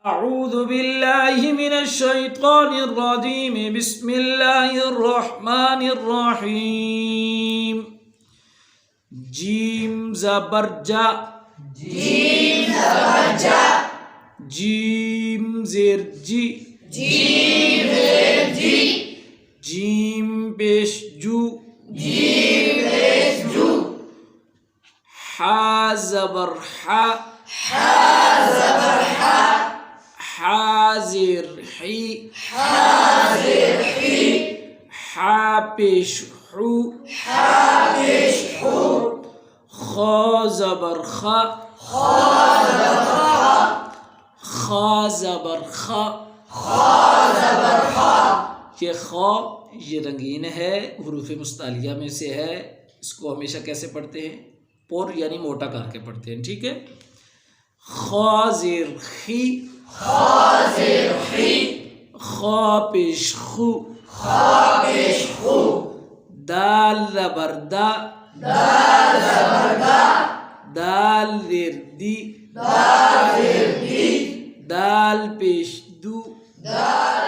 أعوذ بالله من الشيطان الرجيم بسم الله الرحمن الرحيم جيم زبر جا جيم زبر جا جيم زير جي جيم زير جي جيم بيش جو جيم بيش جو حا زبر حا حا زبر حا حازر حي حازر حي حا بيش حو حا بيش حو خا زبر خا خا زبر خا خا زبر خا خا زبر خا یہ خا یہ رنگین ہے، حروف مستعلیہ میں سے ہے. اس کو ہمیشہ کیسے پڑھتے ہیں؟ پر یعنی موٹا کر کے پڑھتے ہیں. ٹھیک ہے. خا زیر خی خا زیر خی خا پیش خو خا پیش خو دال زبر دا دال زبر دا دال زیر دی دال زیر دی دال پیش دو دال